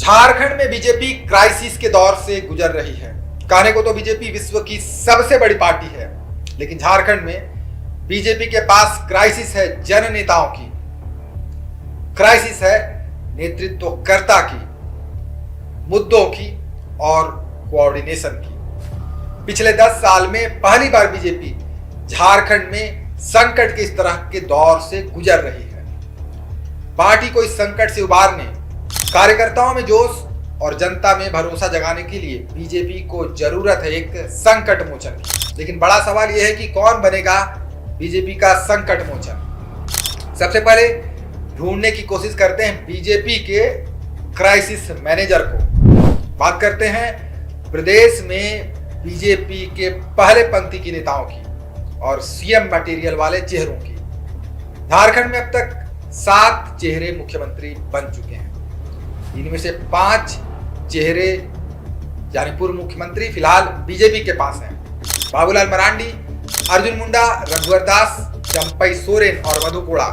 झारखंड में BJP crisis के दौर से गुजर रही है। कहने को तो बीजेपी विश्व की सबसे बड़ी पार्टी है, लेकिन झारखंड में बीजेपी के पास क्राइसिस है जन नेताओं की, क्राइसिस है नेतृत्वकर्ता की, मुद्दों की और कोऑर्डिनेशन की। पिछले 10 साल में पहली बार बीजेपी झारखंड में संकट के इस तरह के दौर से गुजर रही है। पार्टी को इस संकट से उबारने, कार्यकर्ताओं में जोश और जनता में भरोसा जगाने के लिए बीजेपी को जरूरत है एक संकट मोचन की। लेकिन बड़ा सवाल यह है कि कौन बनेगा बीजेपी का संकट मोचन। सबसे पहले ढूंढने की कोशिश करते हैं बीजेपी के क्राइसिस मैनेजर को। बात करते हैं प्रदेश में बीजेपी के पहले पंक्ति की नेताओं की और सीएम मटेरियल वाले चेहरों की। झारखंड में अब तक 7 चेहरे मुख्यमंत्री बन चुके हैं। इनमें से 5 चेहरे यानी पूर्व मुख्यमंत्री फिलहाल बीजेपी के पास हैं। बाबूलाल मरांडी, अर्जुन मुंडा, रघुवर दास, चंपई सोरेन और मधु कोड़ा।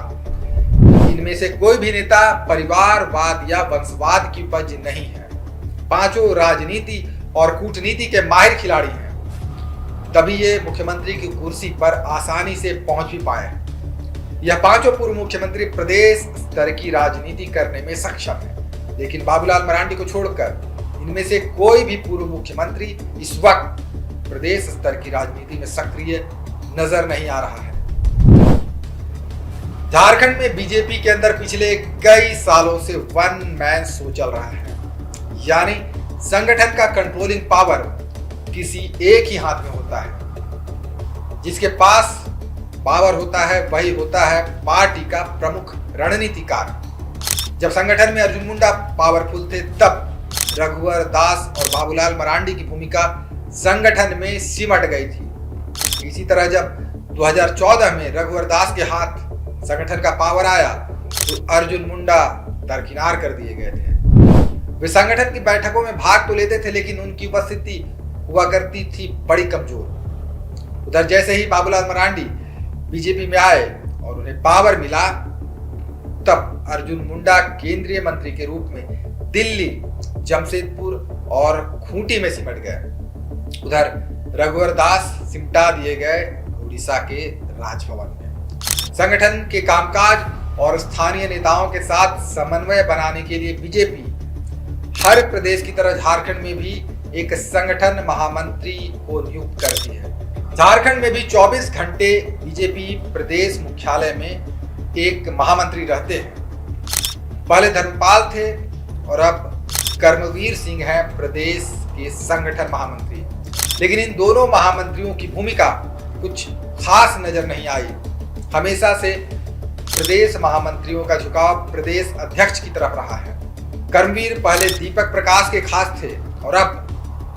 इनमें से कोई भी नेता परिवारवाद या वंशवाद की उपज नहीं है। पांचों राजनीति और कूटनीति के माहिर खिलाड़ी हैं, तभी ये मुख्यमंत्री की कुर्सी पर आसानी से पहुंच भी पाए। यह पांचों पूर्व मुख्यमंत्री प्रदेश स्तर की राजनीति करने में सक्षम है, लेकिन बाबूलाल मरांडी को छोड़कर इनमें से कोई भी पूर्व मुख्यमंत्री इस वक्त प्रदेश स्तर की राजनीति में सक्रिय नजर नहीं आ रहा है। झारखंड में बीजेपी के अंदर पिछले कई सालों से वन मैन शो चल रहा है, यानी संगठन का कंट्रोलिंग पावर किसी एक ही हाथ में होता है। जिसके पास पावर होता है वही होता है पार्टी का प्रमुख रणनीतिकार। जब संगठन में अर्जुन मुंडा पावरफुल थे, तब रघुवर दास और बाबूलाल मरांडी की भूमिका संगठन में सिमट गई थी। इसी तरह जब 2014 में रघुवर दास के हाथ संगठन का पावर आया तो अर्जुन मुंडा दरकिनार कर दिए गए थे। वे संगठन की बैठकों में भाग तो लेते थे, लेकिन उनकी उपस्थिति हुआ करती थी बड़ी कमजोर। उधर जैसे ही बाबूलाल मरांडी बीजेपी में आए और उन्हें पावर मिला, तब अर्जुन मुंडा केंद्रीय मंत्री के रूप में दिल्ली, जमशेदपुर और खूंटी में सिमट गए। उधर रघुवर दास सिमटा दिए गए उड़ीसा के राजभवन में। संगठन के कामकाज और स्थानीय नेताओं के साथ समन्वय बनाने के लिए बीजेपी हर प्रदेश की तरह झारखंड में भी एक संगठन महामंत्री को नियुक्त करती है। झारखंड में भी 24 घंटे बीजेपी प्रदेश मुख्यालय में एक महामंत्री रहते हैं। पहले धर्मपाल थे और अब कर्मवीर सिंह हैं प्रदेश के संगठन महामंत्री। लेकिन इन दोनों महामंत्रियों की भूमिका कुछ खास नजर नहीं आई। हमेशा से प्रदेश महामंत्रियों का झुकाव प्रदेश अध्यक्ष की तरफ रहा है। कर्मवीर पहले दीपक प्रकाश के खास थे और अब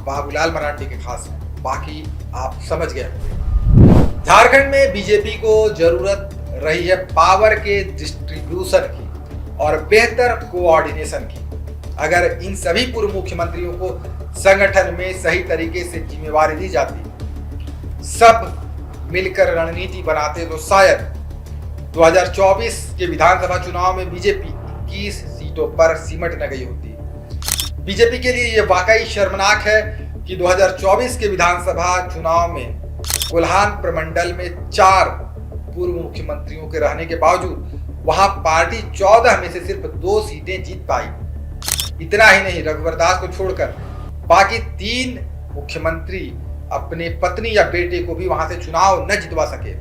बाबूलाल मरांडी के खास हैं। बाकी आप समझ गए होंगे। झारखंड में बीजेपी को जरूरत रही है पावर के डिस्ट्रीब्यूशन की और बेहतर कोऑर्डिनेशन की। अगर इन सभी पूर्व मुख्यमंत्रियों को संगठन में सही तरीके से जिम्मेवारी दी जाती, सब मिलकर रणनीति बनाते, तो शायद 2024 के विधानसभा चुनाव में बीजेपी 21 सीटों पर सिमट न गई होती। बीजेपी के लिए यह वाकई शर्मनाक है कि 2024 के विधानसभा चुनाव में कोल्हान प्रमंडल में 4 पूर्व मुख्यमंत्रियों के रहने के बावजूद वहां पार्टी 14 में से सिर्फ 2 सीटें जीत पाई। इतना ही नहीं, रघुवर दास को छोड़कर बाकी 3 मुख्यमंत्री अपने पत्नी या बेटे को भी वहां से चुनाव न जितवा सके।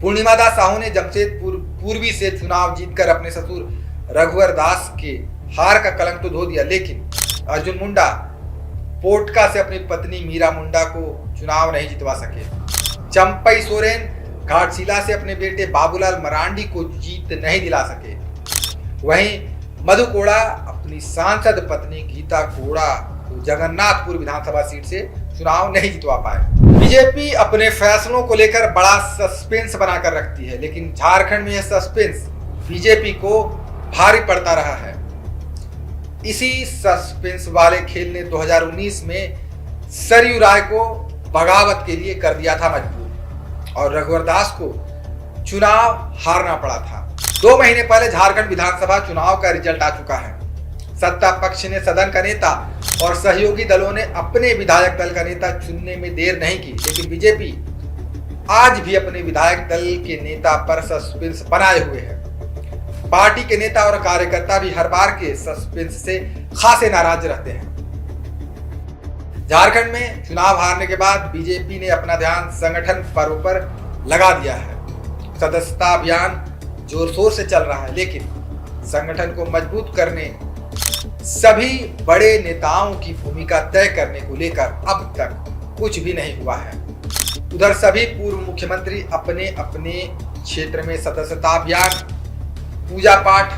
पूर्णिमा दास साहू ने जमशेदपुर पूर्वी से चुनाव जीतकर अपने ससुर रघुवर दास के हार का कलंक तो धो दिया, लेकिन अर्जुन मुंडा पोटका से अपनी पत्नी मीरा मुंडा को चुनाव नहीं जितवा सके। चंपई सोरेन घाटशिला से अपने बेटे बाबूलाल मरांडी को जीत नहीं दिला सके। वहीं मधु कोड़ा अपनी सांसद पत्नी गीता कोड़ा को जगन्नाथपुर विधानसभा सीट से चुनाव नहीं जितवा पाए। बीजेपी अपने फैसलों को लेकर बड़ा सस्पेंस बनाकर रखती है, लेकिन झारखंड में यह सस्पेंस बीजेपी को भारी पड़ता रहा है। इसी सस्पेंस वाले खेल ने 2019 में सरयू राय को बगावत के लिए कर दिया था मजबूर और रघुवर दास को चुनाव हारना पड़ा था। 2 महीने पहले झारखंड विधानसभा चुनाव का रिजल्ट आ चुका है। सत्ता पक्ष ने सदन का नेता और सहयोगी दलों ने अपने विधायक दल का नेता चुनने में देर नहीं की, लेकिन बीजेपी आज भी अपने विधायक दल के नेता पर सस्पेंस बनाए हुए है। पार्टी के नेता और कार्यकर्ता भी हर बार के सस्पेंस से खासे नाराज रहते हैं। झारखंड में चुनाव हारने के बाद बीजेपी ने अपना ध्यान संगठन पर्व पर लगा दिया है। सदस्यता अभियान जोर शोर से चल रहा है, लेकिन संगठन को मजबूत करने सभी बड़े नेताओं की भूमिका तय करने को लेकर अब तक कुछ भी नहीं हुआ है। उधर सभी पूर्व मुख्यमंत्री अपने अपने क्षेत्र में सदस्यता अभियान, पूजा पाठ,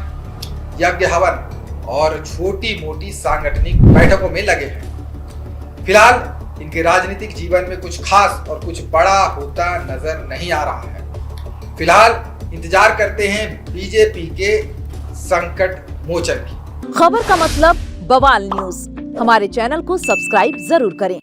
यज्ञ हवन और छोटी मोटी सांगठनिक बैठकों में लगे हैं। फिलहाल इनके राजनीतिक जीवन में कुछ खास और कुछ बड़ा होता नजर नहीं आ रहा है। फिलहाल इंतजार करते हैं बीजेपी के संकट मोचन की। खबर का मतलब बवाल न्यूज। हमारे चैनल को सब्सक्राइब जरूर करें।